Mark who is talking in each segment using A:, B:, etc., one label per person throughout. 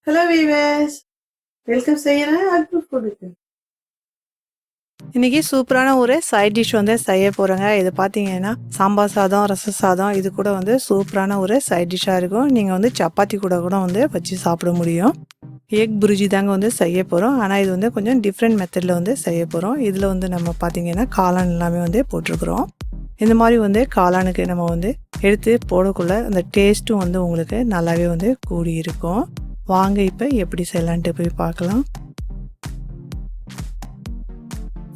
A: Hello viewers, welcome செய்கிறேன் அக்மல் ஃபுட்டுக்கு.
B: இன்றைக்கி சூப்பரான ஒரு சைட் டிஷ் வந்து செய்ய போகிறேங்க. இது பார்த்தீங்கன்னா சாம்பார் சாதம், ரச சாதம், இது கூட வந்து சூப்பரான ஒரு சைட் டிஷ்ஷாக இருக்கும். நீங்கள் வந்து சப்பாத்தி கூட வந்து வச்சு சாப்பிட முடியும். எக் புரிஜி தாங்க வந்து செய்ய போகிறோம். ஆனால் இது வந்து கொஞ்சம் டிஃப்ரெண்ட் மெத்தடில் வந்து செய்ய போகிறோம். இதில் வந்து நம்ம பார்த்தீங்கன்னா காளான் எல்லாமே வந்து போட்டிருக்கிறோம். இந்த மாதிரி வந்து காளானுக்கு நம்ம வந்து எடுத்து போடக்குள்ள அந்த டேஸ்ட்டும் வந்து உங்களுக்கு நல்லாவே வந்து கூடி இருக்கும். வாங்க இப்போ எப்படி செய்யலான்ட்டு போய் பார்க்கலாம்.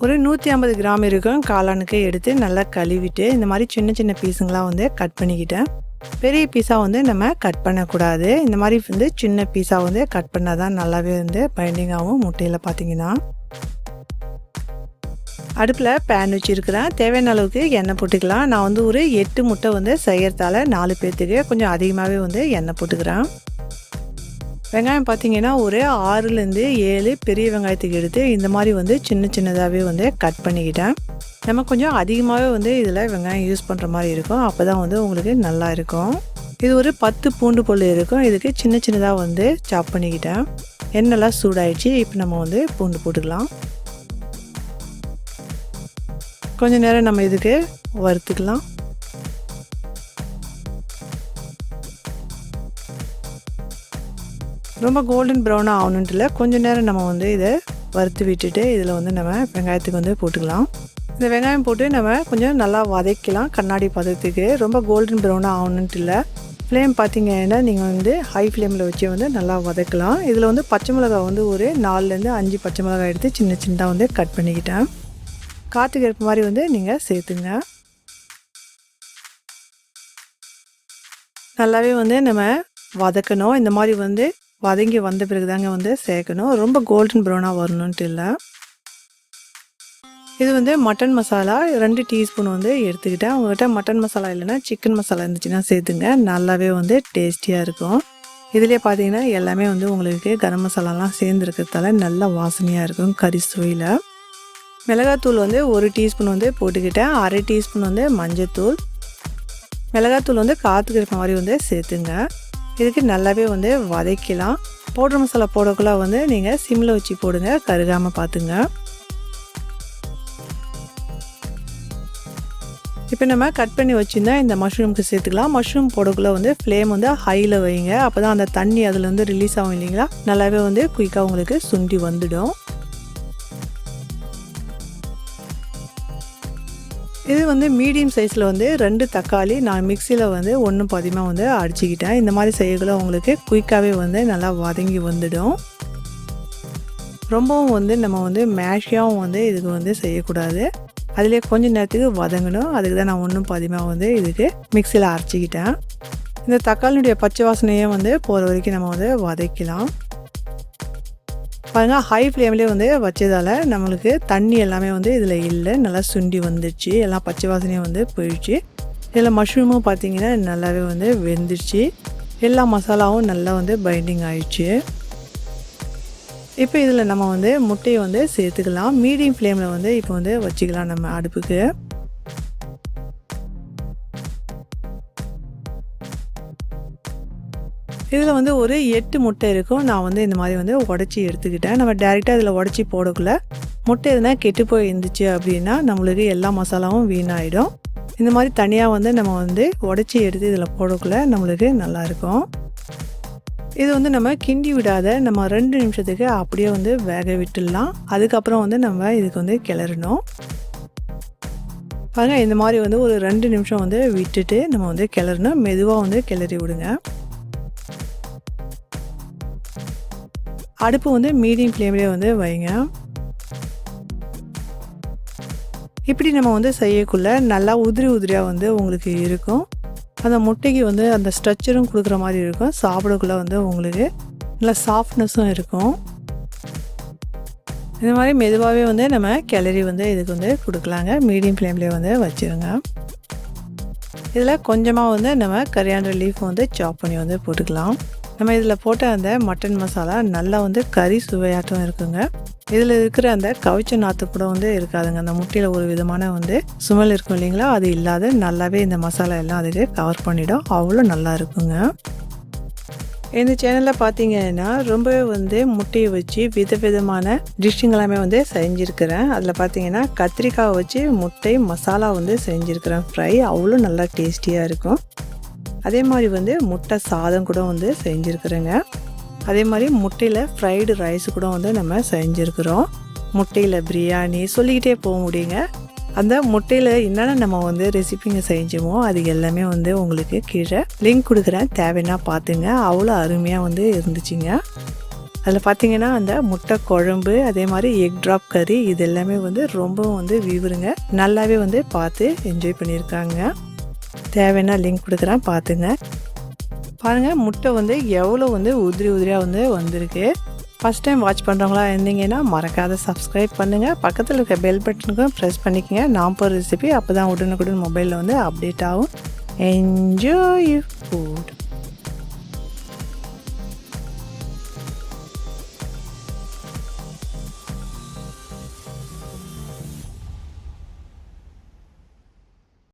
B: ஒரு 150 கிராம் இருக்கும் காளானுக்கு எடுத்து நல்லா கழுவிட்டு இந்த மாதிரி சின்ன சின்ன பீஸுங்களாக வந்து கட் பண்ணிக்கிட்டேன். பெரிய பீஸாக வந்து நம்ம கட் பண்ணக்கூடாது. இந்த மாதிரி வந்து சின்ன பீஸாக வந்து கட் பண்ணால் தான் நல்லாவே வந்து பைண்டிங்காகவும் முட்டையில் பார்த்தீங்கன்னா. அடுப்பில் பேன் வச்சுருக்கிறேன். தேவையான அளவுக்கு எண்ணெய் போட்டுக்கலாம். நான் வந்து ஒரு 8 முட்டை வந்து செய்கிறதால 4 பேர்த்துக்கு கொஞ்சம் அதிகமாகவே வந்து எண்ணெய் போட்டுக்கிறேன். வெங்காயம் பார்த்தீங்கன்னா ஒரு 6லேருந்து 7 பெரிய வெங்காயத்துக்கு எடுத்து இந்த மாதிரி வந்து சின்ன சின்னதாகவே வந்து கட் பண்ணிக்கிட்டேன். நம்ம கொஞ்சம் அதிகமாகவே வந்து இதில் வெங்காயம் யூஸ் பண்ணுற மாதிரி இருக்கும். அப்போ தான் வந்து உங்களுக்கு நல்லா இருக்கும். இது ஒரு 10 பூண்டு பல் இருக்கும். இதுக்கு சின்ன சின்னதாக வந்து சாப் பண்ணிக்கிட்டேன். எண்ணெய்லாம் சூடாயிடுச்சு. இப்போ நம்ம வந்து பூண்டு போட்டுக்கலாம். கொஞ்சம் நேரம் நம்ம இதுக்கு வறுத்துக்கலாம். ரொம்ப கோல்டன் ப்ரௌனாக ஆகணுன்ட்டு இல்லை, கொஞ்சம் நேரம் நம்ம வந்து இதை வறுத்து விட்டுட்டு இதில் வந்து நம்ம வெங்காயத்துக்கு வந்து போட்டுக்கலாம். இந்த வெங்காயம் போட்டு நம்ம கொஞ்சம் நல்லா வதக்கலாம். கண்ணாடி பதத்துக்கு ரொம்ப கோல்டன் ப்ரௌனாக ஆகணுன்ட்டு இல்லை. ஃப்ளேம் பார்த்தீங்கன்னா நீங்கள் வந்து ஹை ஃப்ளேமில் வச்சு வந்து நல்லா வதக்கலாம். இதில் வந்து பச்சை மிளகாய் வந்து ஒரு 4லேருந்து 5 பச்சை மிளகாய் எடுத்து சின்ன சின்னதாக வந்து கட் பண்ணிக்கிட்டேன். காற்றுக்கு ஏற்ப மாதிரி வந்து நீங்கள் சேர்த்துங்க. நல்லாவே வந்து நம்ம வதக்கணும். இந்த மாதிரி வந்து வதங்கி வந்த பிறகு தாங்க வந்து சேர்க்கணும். ரொம்ப கோல்டன் ப்ரௌனாக வரணுன்ட்டு இல்லை. இது வந்து மட்டன் மசாலா 2 டீஸ்பூன் வந்து எடுத்துக்கிட்டேன். உங்கள்கிட்ட மட்டன் மசாலா இல்லைன்னா சிக்கன் மசாலா இருந்துச்சுன்னா சேர்த்துங்க. நல்லாவே வந்து டேஸ்டியாக இருக்கும். இதிலே பார்த்தீங்கன்னா எல்லாமே வந்து உங்களுக்கு கரம் மசாலாலாம் சேர்ந்துருக்கிறதால நல்ல வாசனையாக இருக்கும் கறி சுவையில். மிளகாத்தூள் வந்து 1 டீஸ்பூன் வந்து போட்டுக்கிட்டேன். 1/2 டீஸ்பூன் வந்து மஞ்சத்தூள். மிளகாத்தூள் வந்து காற்றுக்கு இருக்க மாதிரி வந்து சேர்த்துங்க. இதுக்கு நல்லாவே வந்து வதக்கலாம். பவுடர் மசாலா போடக்குள்ள வந்து நீங்கள் சிம்மில் வச்சு போடுங்க, கருகாமல் பார்த்துங்க. இப்போ நம்ம கட் பண்ணி வச்சுருந்தா இந்த மஷ்ரூமுக்கு சேர்த்துக்கலாம். மஷ்ரூம் போடக்குள்ள வந்து ஃப்ளேம் வந்து ஹையில் வைங்க. அப்போ தான் அந்த தண்ணி அதில் வந்து ரிலீஸ் ஆகும் இல்லைங்களா, நல்லாவே வந்து குயிக்காக உங்களுக்கு சுண்டி வந்துடும். இது வந்து மீடியம் சைஸில் வந்து 2 தக்காளி நான் மிக்சியில் வந்து 1 பாதியமாக வந்து அடிச்சுக்கிட்டேன். இந்த மாதிரி செய்யக்குள்ள உங்களுக்கு குயிக்காகவே வந்து நல்லா வதங்கி வந்துடும். ரொம்பவும் வந்து நம்ம வந்து மேஷியாகவும் வந்து இதுக்கு வந்து செய்யக்கூடாது. அதிலே கொஞ்சம் நேரத்துக்கு வதங்கணும். அதுக்கு தான் நான் 1 பாதியமாக வந்து இதுக்கு மிக்சியில் அரைச்சிக்கிட்டேன். இந்த தக்காளியுடைய பச்சை வாசனையே வந்து போகிற வரைக்கும் நம்ம வந்து வதக்கலாம். பாருங்கள், ஹை ஃப்ளேம்லேயே வந்து வச்சதால் நம்மளுக்கு தண்ணி எல்லாமே வந்து இதில் இல்லை, நல்லா சுண்டி வந்துடுச்சு. எல்லாம் பச்சை வாசனையும் வந்து போயிடுச்சு. இதில் மஷ்ரூமும் பார்த்திங்கன்னா நல்லாவே வந்து வெந்துடுச்சு. எல்லா மசாலாவும் நல்லா வந்து பைண்டிங் ஆயிடுச்சு. இப்போ இதில் நம்ம வந்து முட்டையை வந்து சேர்த்துக்கலாம். மீடியம் ஃப்ளேமில் வந்து இப்போ வந்து வச்சுக்கலாம் நம்ம அடுப்புக்கு. இதில் வந்து ஒரு 8 முட்டை இருக்கும். நான் வந்து இந்த மாதிரி வந்து உடச்சி எடுத்துக்கிட்டேன். நம்ம டேரெக்டாக இதில் உடச்சி போடக்குள்ள முட்டை எதுனா கெட்டு போய் இருந்துச்சு அப்படின்னா நம்மளுக்கு எல்லா மசாலாவும் வீணாயிடும். இந்த மாதிரி தனியாக வந்து நம்ம வந்து உடச்சி எடுத்து இதில் போடக்குள்ள நம்மளுக்கு நல்லாயிருக்கும். இது வந்து நம்ம கிண்டி விடாத நம்ம 2 நிமிஷத்துக்கு அப்படியே வந்து வேக விட்டுடலாம். அதுக்கப்புறம் வந்து நம்ம இதுக்கு வந்து கிளறணும். பாருங்கள், இந்த மாதிரி வந்து ஒரு 2 நிமிஷம் வந்து விட்டுட்டு நம்ம வந்து கிளறணும். மெதுவாக வந்து கிளறி விடுங்க. அடுப்பு வந்து மீடியம் ஃப்ளேம்லேயே வந்து வைங்க. இப்படி நம்ம வந்து செய்யக்குள்ள நல்லா உதிரி உதிரியாக வந்து உங்களுக்கு இருக்கும். அந்த முட்டைக்கு வந்து அந்த ஸ்ட்ரக்சரும் கொடுக்குற மாதிரி இருக்கும். சாப்பிடக்குள்ள வந்து உங்களுக்கு நல்லா சாஃப்ட்னஸும் இருக்கும். இந்த மாதிரி மெதுவாகவே வந்து நம்ம கிளறி வந்து இதுக்கு வந்து கொடுக்கலாங்க. மீடியம் ஃப்ளேம்லேயே வந்து வச்சுருங்க. இதில் கொஞ்சமாக வந்து நம்ம கரியாண்டர் லீஃப் வந்து சாப் பண்ணி வந்து போட்டுக்கலாம். நம்ம இதில் போட்ட அந்த மட்டன் மசாலா நல்லா வந்து கறி சுவையாட்டம் இருக்குங்க. இதில் இருக்கிற அந்த கவிச்ச நாற்று கூட வந்து இருக்காதுங்க. அந்த முட்டையில் ஒரு விதமான வந்து சுமல் இருக்கும் இல்லைங்களா, அது இல்லாத நல்லாவே இந்த மசாலா எல்லாம் அதுக்கு கவர் பண்ணிடும். அவ்வளோ நல்லா இருக்குங்க. இந்த சேனலில் பார்த்தீங்கன்னா ரொம்பவே வந்து முட்டையை வச்சு விதவிதமான டிஷ்ஷுங்க எல்லாமே வந்து செஞ்சுருக்கிறேன். அதில் பார்த்தீங்கன்னா கத்திரிக்காய் வச்சு முட்டை மசாலா வந்து செஞ்சுருக்கிறேன் ஃப்ரை. அவ்வளோ நல்லா டேஸ்டியாக இருக்கும். அதே மாதிரி வந்து முட்டை சாதம் கூட வந்து செஞ்சுருக்குறேங்க. அதே மாதிரி முட்டையில் ஃப்ரைடு ரைஸ் கூட வந்து நம்ம செஞ்சுருக்குறோம். முட்டையில் பிரியாணி சொல்லிக்கிட்டே போக முடியுங்க. அந்த முட்டையில் என்னென்ன நம்ம வந்து ரெசிபிங்க செஞ்சோமோ அது எல்லாமே வந்து உங்களுக்கு கீழே லிங்க் கொடுக்குறேன், தேவைன்னா பார்த்துங்க. அவ்வளோ அருமையாக வந்து இருந்துச்சுங்க. அதில் பார்த்தீங்கன்னா அந்த முட்டை குழம்பு, அதே மாதிரி எக் ட்ராப் கறி, இது எல்லாமே வந்து ரொம்பவும் வந்து விவருங்க. நல்லாவே வந்து பார்த்து என்ஜாய் பண்ணியிருக்காங்க. தேவைன்னா லிங்க் கொடுக்குறேன், பார்த்துங்க. பாருங்கள் முட்டை வந்து எவ்வளோ வந்து உதிரி உதிரியாக வந்து வந்திருக்கு. ஃபஸ்ட் டைம் வாட்ச் பண்ணுறவங்களா இருந்தீங்கன்னா மறக்காத சப்ஸ்கிரைப் பண்ணுங்கள். பக்கத்தில் இருக்க பெல் பட்டனுக்கும் ப்ரெஸ் பண்ணிக்கங்க. நான் போகிற ரெசிபி அப்போ தான் உடனுக்குடன் மொபைலில் வந்து அப்டேட் ஆகும். Enjoy food.